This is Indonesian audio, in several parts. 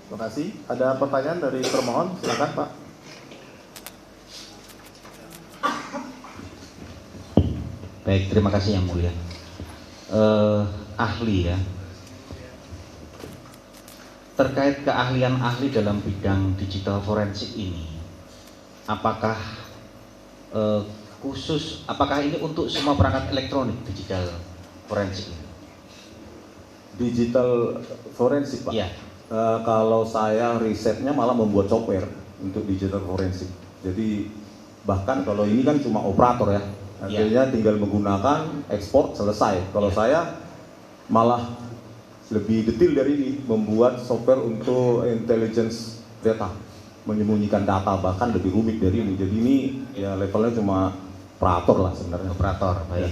Terima kasih. Ada pertanyaan dari termohon, silakan Pak. Baik, terima kasih Yang Mulia. Ahli ya, terkait keahlian ahli dalam bidang digital forensik ini, apakah apakah ini untuk semua perangkat elektronik digital forensik ini? Digital forensik Pak? Iya. Kalau saya risetnya malah membuat software untuk digital forensik. Jadi bahkan kalau ini kan cuma operator ya, artinya tinggal menggunakan ekspor selesai. Kalau saya malah lebih detail dari ini, membuat software untuk intelligence data, menyembunyikan data, bahkan lebih rumit dari ini. Jadi ini ya levelnya cuma operator lah sebenarnya. Operator, baik. Ya.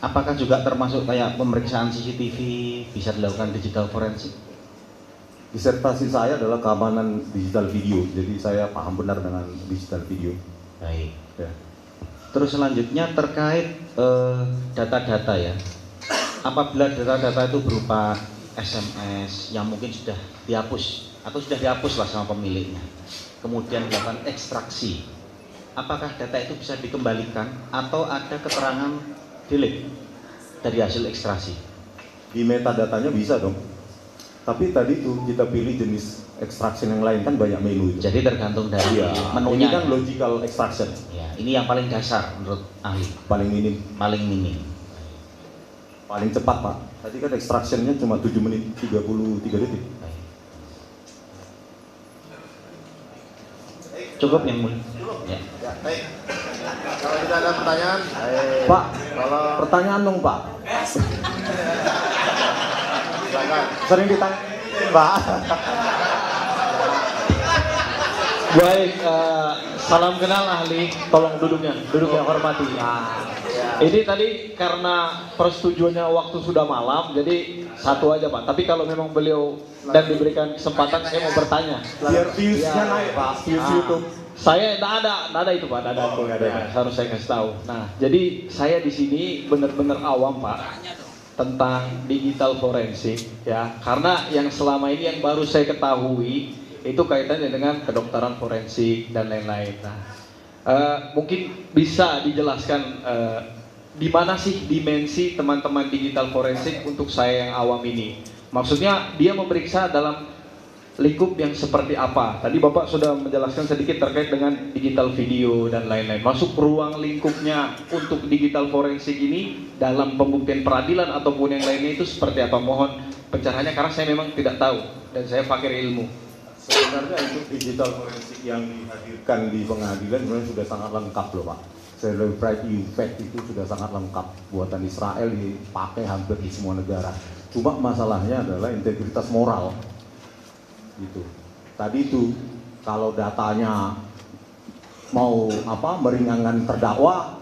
Apakah juga termasuk kayak pemeriksaan CCTV bisa dilakukan digital forensik? Disertasi saya adalah keamanan digital video, jadi saya paham benar dengan digital video. Baik. Ya. Terus selanjutnya terkait data-data ya. Apabila data-data itu berupa SMS yang mungkin sudah dihapus atau sudah dihapus lah sama pemiliknya, kemudian dilakukan ekstraksi, apakah data itu bisa dikembalikan atau ada keterangan delete dari hasil ekstraksi? Di metadatanya bisa dong. Tapi tadi tuh kita pilih jenis extraction yang lain, kan banyak menu itu. Jadi tergantung dari Ini menunya. kan logical extraction. Ya, ini yang paling dasar menurut ahli. Paling minim. Paling minim. Paling cepat Pak. Tadi kan extractionnya cuma 7 menit 33 detik. Cukup Yang Mulia. Ya. Ya, baik. Kalau tidak ada pertanyaan, Pak, kalau pertanyaan dong Pak. silakan. Sering ditanya Pak. Baik, salam kenal ahli. Tolong duduknya hormati. Nah, ini tadi karena persetujuannya waktu sudah malam, jadi satu aja Pak. Tapi kalau memang beliau dan diberikan kesempatan, saya mau bertanya. Biar viewsnya naik Pak, views YouTube. Saya tidak ada itu Pak, tidak ada. Harus saya kasih tahu. Nah, jadi saya di sini benar-benar awam Pak tentang digital forensik ya. Karena yang selama ini yang baru saya ketahui itu kaitannya dengan kedokteran forensik dan lain-lain. Nah, mungkin bisa dijelaskan di mana sih dimensi teman-teman digital forensik untuk saya yang awam ini? Maksudnya dia memeriksa dalam lingkup yang seperti apa? Tadi Bapak sudah menjelaskan sedikit terkait dengan digital video dan lain-lain. Masuk ruang lingkupnya untuk digital forensik ini dalam pembuktian peradilan ataupun yang lainnya itu seperti apa? Mohon pencerahannya karena saya memang tidak tahu dan saya fakir ilmu. Sebenarnya untuk digital forensik yang dihadirkan di pengadilan sebenarnya sudah sangat lengkap loh Pak. Celebrate Effect itu sudah sangat lengkap, buatan Israel, dipakai hampir di semua negara. Cuma masalahnya adalah integritas moral gitu. Tadi itu kalau datanya mau meringankan terdakwa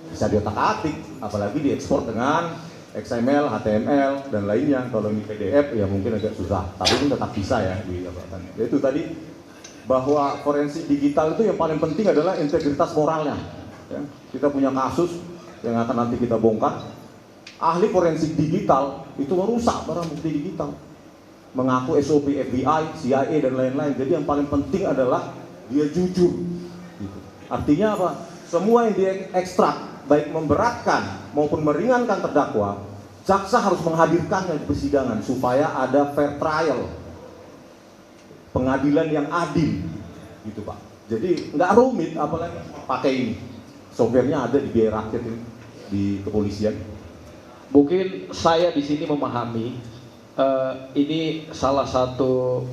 bisa diotak-atik, apalagi diekspor dengan XML, HTML dan lainnya. Kalau ini PDF ya mungkin agak susah, tapi ini tetap bisa ya diapakan. Itu tadi bahwa forensik digital itu yang paling penting adalah integritas moralnya. Ya, kita punya kasus yang akan nanti kita bongkar. Ahli forensik digital itu merusak barang bukti digital, mengaku SOP FBI, CIA dan lain-lain. Jadi yang paling penting adalah dia jujur. Gitu. Artinya apa? Semua yang diekstrak, baik memberatkan maupun meringankan terdakwa, jaksa harus menghadirkannya di persidangan supaya ada fair trial, pengadilan yang adil, gitu Pak. Jadi nggak rumit, apalagi pakai ini. Softwarenya ada di biaya rakyat ini, di kepolisian. Mungkin saya di sini memahami ini salah satu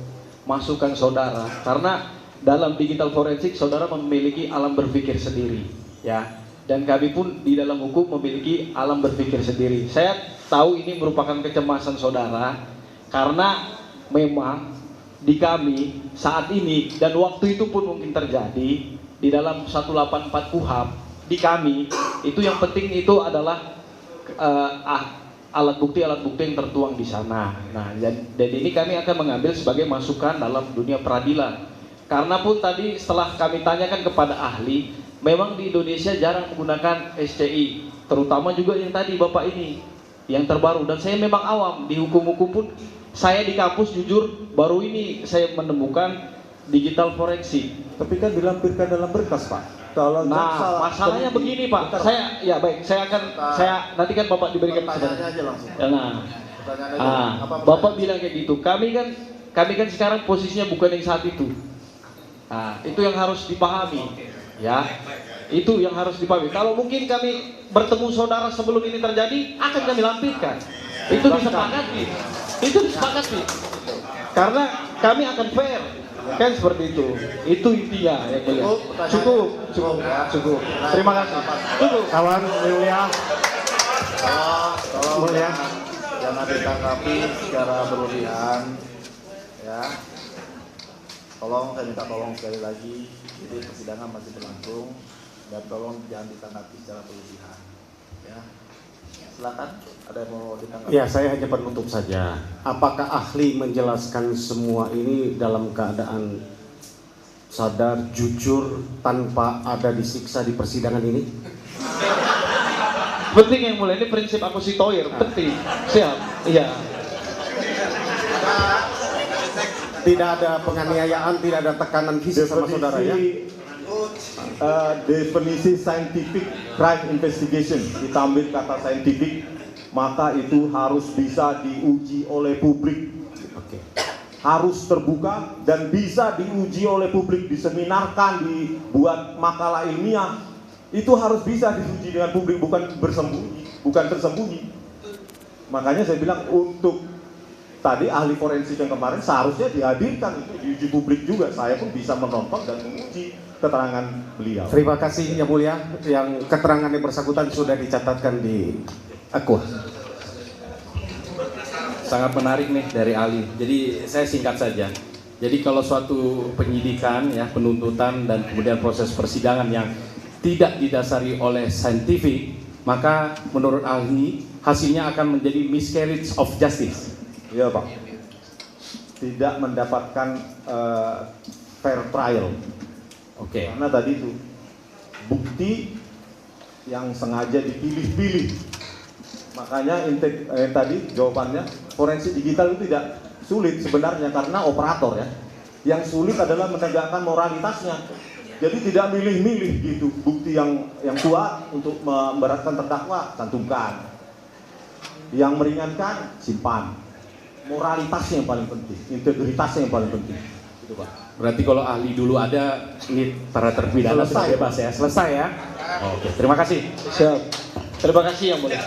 masukan saudara karena dalam digital forensik saudara memiliki alam berpikir sendiri ya, dan kami pun di dalam hukum memiliki alam berpikir sendiri. Saya tahu ini merupakan kecemasan saudara karena memang di kami saat ini dan waktu itu pun mungkin terjadi di dalam 184 KUHP di kami itu yang penting itu adalah alat bukti yang tertuang di sana. Nah, dan ini kami akan mengambil sebagai masukan dalam dunia peradilan. Karena pun tadi setelah kami tanyakan kepada ahli, memang di Indonesia jarang menggunakan SCI, terutama juga yang tadi Bapak ini, yang terbaru. Dan saya memang awam di hukum-hukum pun Saya di kampus jujur baru ini saya menemukan digital forensik. Tapi kan dilampirkan dalam berkas, Pak. Kalau Nah, masalahnya begini Pak, saya nanti kan Bapak diberikan Pertanyaannya aja langsung. Nah, Pertanyaannya aja. Apa Bapak bilang kayak gitu. Kami kan sekarang posisinya bukan yang saat itu. Nah, itu yang harus dipahami, ya. Itu yang harus dipahami. Kalau mungkin kami bertemu saudara sebelum ini terjadi, akan kami lampirkan. Itu disepakati. Itu disepakati. Karena kami akan fair. Kan seperti itu. Itu intinya yang mulia. Cukup. Terima kasih. Cukup. Kawan mulia, Tolong Mulia. jangan ditanggapi secara berlebihan, ya. Tolong, saya minta tolong sekali lagi. Jadi persidangan masih berlangsung dan tolong jangan ditanggapi secara berlebihan, ya. Silakan, ada yang mau ditanggapi? ya saya hanya penutup saja. Apakah ahli menjelaskan semua ini dalam keadaan sadar, jujur, tanpa ada disiksa di persidangan ini? Penting yang mulia, ini prinsip aku si Toyer, penting. Siap. Iya. Tidak ada penganiayaan, tidak ada tekanan fisik sama saudara ya? Definisi scientific crime investigation, kita ambil kata scientific, maka itu harus bisa diuji oleh publik. Oke. Harus terbuka dan bisa diuji oleh publik, diseminarkan, dibuat makalah ilmiah. Itu harus bisa diuji dengan publik, bukan tersembunyi. Makanya saya bilang untuk tadi ahli forensik yang kemarin seharusnya dihadirkan, itu diuji publik juga. Saya pun bisa menonton dan menguji keterangan beliau. Terima kasih yang mulia, yang keterangan yang bersangkutan sudah dicatatkan di Aqua. Sangat menarik nih dari ahli. Jadi saya singkat saja. Jadi kalau suatu penyidikan, ya, penuntutan dan kemudian proses persidangan yang tidak didasari oleh saintifik, maka menurut ahli hasilnya akan menjadi miscarriage of justice. Iya Pak. Tidak mendapatkan fair trial. Oke. Karena tadi itu bukti yang sengaja dipilih-pilih. Makanya tadi jawabannya forensik digital itu tidak sulit sebenarnya karena operator ya. Yang sulit adalah menegakkan moralitasnya. Jadi tidak milih-milih gitu, bukti yang kuat untuk memberatkan terdakwa cantumkan. Yang meringankan simpan. Moralitasnya yang paling penting, integritasnya yang paling penting. Gitu Pak. Berarti kalau ahli dulu ada, ini para terpidana sudah bebas ya. Selesai ya. Oke, terima kasih. Siap. Terima kasih yang mulia.